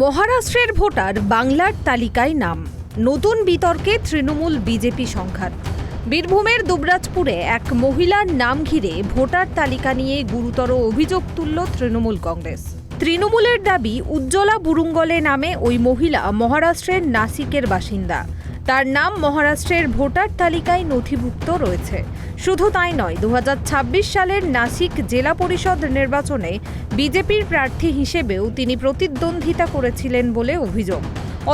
মহারাষ্ট্রের ভোটার বাংলার তালিকায় নাম, নতুন বিতর্কে তৃণমূল বিজেপি সংঘাত। বীরভূমের দুবরাজপুরে এক মহিলার নাম ঘিরে ভোটার তালিকা নিয়ে গুরুতর অভিযোগ তুলল তৃণমূল কংগ্রেস। তৃণমূলের দাবি, উজ্জ্বলা বুরুঙ্গলে নামে ওই মহিলা মহারাষ্ট্রের নাসিকের বাসিন্দা। তার নাম মহারাষ্ট্রের ভোটার তালিকায় নথিভুক্ত রয়েছে। শুধু তাই নয়, 2026 সালের নাসিক জেলা পরিষদ নির্বাচনে বিজেপির প্রার্থী হিসেবেও তিনি প্রতিদ্বন্দ্বিতা করেছিলেন বলে অভিযোগ।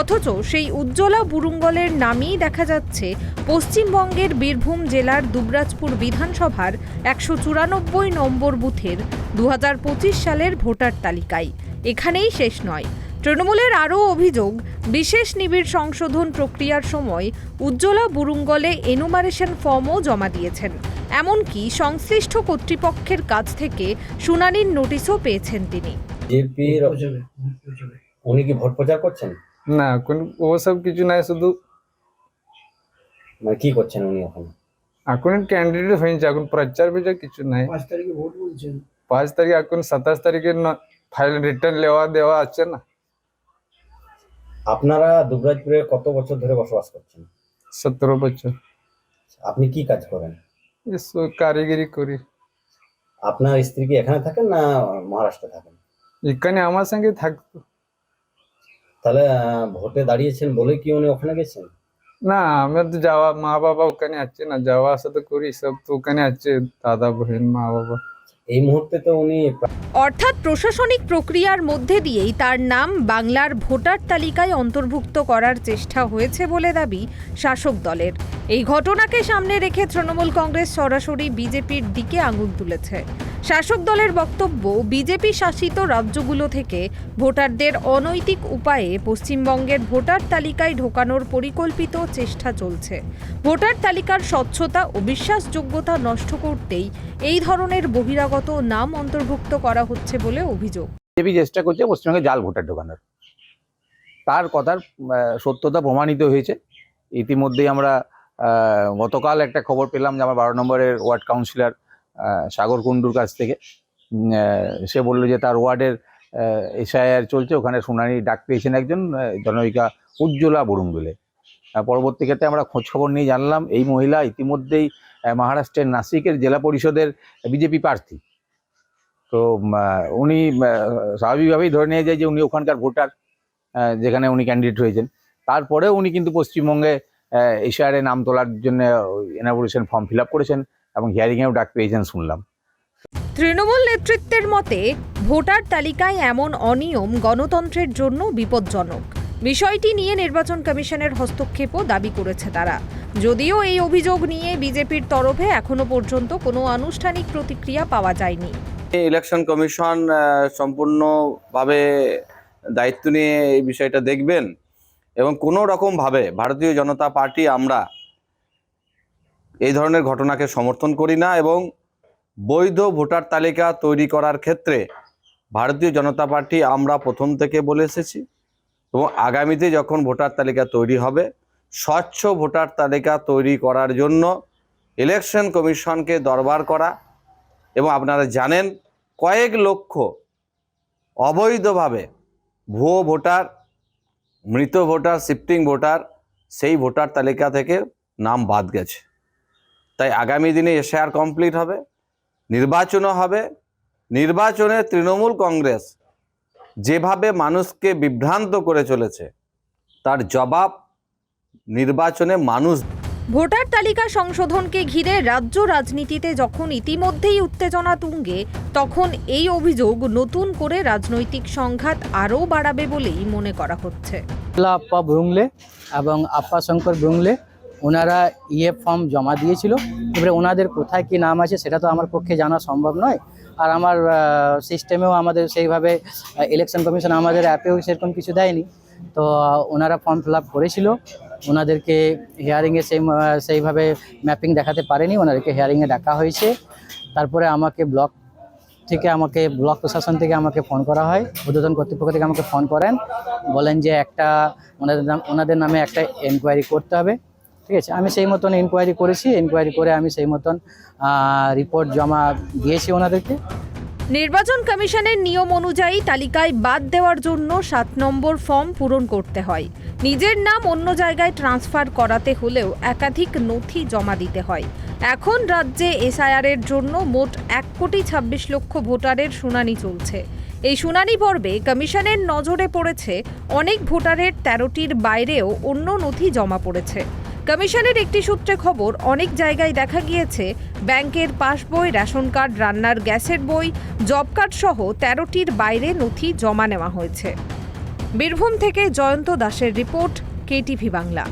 অথচ সেই উজ্জ্বলা বুরুঙ্গলের নামেই দেখা যাচ্ছে পশ্চিমবঙ্গের বীরভূম জেলার দুবরাজপুর বিধানসভার 194 নম্বর বুথের 2025 সালের ভোটার তালিকায়। এখানেই শেষ নয়, তৃণমূলের আরও অভিযোগ, বিশেষ নিবিড় সংশোধন প্রক্রিয়ার সময় উজ্জ্বলা বুরুঙ্গলে এনুমারেশন ফর্মও জমা দিয়েছেন। এমনকি সংশ্লিষ্ট কর্তৃপক্ষের কাছ থেকে শুনানির নোটিশও পেয়েছেন তিনি। উনি কি ভোট প্রচার করছেন? না, ও সব কিছু নাই, শুধু মানে কি করছেন উনি এখন ক্যান্ডিডেট হয়েছে, এখন প্রচার বেচার কিছু নাই। 5 তারিখে ভোট বলছেন, 5 তারিখ, এখন 27 তারিখে ফাইল রিটার্ন দেওয়া আছে না। আপনারা দুবরাজপুরে কত বছর ধরে বসবাস করছেন? 17 বছর। আপনি কি কাজ করেন? কারিগরি করি। আপনার স্ত্রী কি এখানে থাকেন না মহারাষ্ট্রে থাকেন? এখানে আমার সঙ্গে থাকতো। তাহলে ভোটে দাঁড়িয়েছেন বলে কি উনি ওখানে গেছেন? না, আমার তো যাওয়া, মা বাবা ওখানে আছে না, যাওয়া আসা তো করি, সব তো ওখানে আছে, দাদা বোন মা বাবা। এই মুহূর্তে তো উনি অর্থাৎ প্রশাসনিক প্রক্রিয়ার মধ্যে দিয়েই তার নাম বাংলার ভোটার তালিকায় অন্তর্ভুক্ত করার চেষ্টা হয়েছে বলে দাবি শাসক দলের। এই ঘটনাকে সামনে রেখে তৃণমূল কংগ্রেস সরাসরি বিজেপির দিকে আঙুল তুলেছে। শাসক দলের বক্তব্য, বিজেপি শাসিত রাজ্যগুলো থেকে ভোটারদের অনৈতিক উপায়ে পশ্চিমবঙ্গের ভোটার তালিকায় ঢোকানোর পরিকল্পিত চেষ্টা চলছে। ভোটার তালিকার স্বচ্ছতা ও বিশ্বাসযোগ্যতা নষ্ট করতেই এই ধরনের বহিরাগত নাম অন্তর্ভুক্ত করা হচ্ছে বলে অভিযোগ। বিজেপি চেষ্টা করছে পশ্চিমবঙ্গে জাল ভোটার ঢোকানোর। তার কথার সত্যতা প্রমাণিত হয়েছে। ইতিমধ্যেই আমরা গতকাল একটা খবর পেলাম যে আমার 12 নম্বরের ওয়ার্ড কাউন্সিলর সাগর কুণ্ডুর কাছ থেকে। সে বলল যে তার ওয়ার্ডের এসআইআর চলছে, ওখানে শুনানি ডাক পেয়েছেন একজন জনৈকা উজ্জ্বলা বুরুঙ্গলে। পরবর্তী ক্ষেত্রে আমরা খোঁজখবর নিয়ে জানলাম এই মহিলা ইতিমধ্যেই মহারাষ্ট্রের নাসিকের জেলা পরিষদের বিজেপি প্রার্থী। তো উনি স্বাভাবিকভাবেই ধরে নিয়ে যায় যে উনি ওখানকার ভোটার, যেখানে উনি ক্যান্ডিডেট হয়েছেন। তারপরেও উনি কিন্তু পশ্চিমবঙ্গে এসআইআরে নাম তোলার জন্য এনাবরেশন ফর্ম ফিল আপ করেছেন এবং হিয়ারিংয়েও ডাক পেয়েছেন শুনলাম। তৃণমূল নেতৃত্বের মতে, ভোটার তালিকায় এমন অনিয়ম গণতন্ত্রের জন্য বিপজ্জনক। বিষয়টি নিয়ে নির্বাচন কমিশনের হস্তক্ষেপও দাবি করেছে তারা। যদিও এই অভিযোগ নিয়ে বিজেপির তরফে এখনো পর্যন্ত কোনো আনুষ্ঠানিক প্রতিক্রিয়া পাওয়া যায়নি। ইলেকশন কমিশন সম্পূর্ণভাবে দায়িত্ব নিয়ে এই বিষয়টা দেখবেন এবং কোনো রকমভাবে ভারতীয় জনতা পার্টি আমরা এই ধরনের ঘটনাকে সমর্থন করি না এবং বৈধ ভোটার তালিকা তৈরি করার ক্ষেত্রে ভারতীয় জনতা পার্টি আমরা প্রথম থেকে বলে এসেছি এবং আগামীতে যখন ভোটার তালিকা তৈরি হবে, স্বচ্ছ ভোটার তালিকা তৈরি করার জন্য ইলেকশন কমিশনকে দরবার করা এবং আপনারা জানেন কয়েক লক্ষ অবৈধভাবে ভুয়ো ভোটার, মৃত ভোটার, শিফটিং ভোটার সেই ভোটার তালিকা থেকে নাম বাদ গেছে। তাই আগামী দিনে এসআইআর কমপ্লিট হবে, নির্বাচনও হবে। নির্বাচনে তৃণমূল কংগ্রেস যেভাবে মানুষকে বিভ্রান্ত করে চলেছে তার জবাব নির্বাচনে মানুষ। ভোটার তালিকা সংশোধনকে ঘিরে রাজ্য রাজনীতিতে যখন ইতিমধ্যেই উত্তেজনা তুঙ্গে, তখন এই অভিযোগ নতুন করে রাজনৈতিক সংঘাত আরও বাড়াবে বলেই মনে করা হচ্ছে। আপ্পা বুরুঙ্গলে এবং আপ্পা শঙ্কর বুরুঙ্গলে ওনারা ফর্ম জমা দিয়েছিল। এবারে ওনাদের কোথায় কি নাম আছে সেটা তো আমার পক্ষে জানা সম্ভব নয়। আর আমার সিস্টেমেও আমাদের সেইভাবে ইলেকশন কমিশন আমাদের অ্যাপেও সেরকম কিছু দেয়নি। তো ওনারা ফর্ম ফিল আপ করেছিল, ওনাদেরকে হিয়ারিংয়ে সেইভাবে ম্যাপিং দেখাতে পারেনি, ওনাদেরকে হিয়ারিংয়ে ডাকা হয়েছে। তারপরে আমাকে ব্লক প্রশাসন থেকে আমাকে ফোন করা হয়, ঊর্ধ্বতন কর্তৃপক্ষ থেকে আমাকে ফোন করেন, বলেন যে ওনাদের নামে একটা এনকোয়ারি করতে হবে। ঠিক আছে, আমি সেই মতন এনকোয়ারি করে আমি সেই মতন রিপোর্ট জমা দিয়েছি ওনাদেরকে। নির্বাচন কমিশনের নিয়ম অনুযায়ী তালিকায় বাদ দেওয়ার জন্য 7 নম্বর ফর্ম পূরণ করতে হয়। নিজের নাম অন্য জায়গায় ট্রান্সফার করাতে হলেও একাধিক নথি জমা দিতে হয়। এখন রাজ্যে এসআইআর-এর জন্য মোট 1,26,00,000 ভোটারের শুনানি চলছে। এই শুনানি পর্বে কমিশনের নজরে পড়েছে অনেক ভোটারের 13টির বাইরেও অন্য নথি জমা পড়েছে। কমিশনের একটি সূত্রে খবর, অনেক জায়গায় দেখা গিয়েছে ব্যাংকের পাসবই, রেশন কার্ড, রান্নার গ্যাসের বই, জব কার্ড সহ 13টির বাইরে নথি জমা নেওয়া হয়েছে। বীরভূম থেকে জয়ন্ত দাসের রিপোর্ট, KTV বাংলা।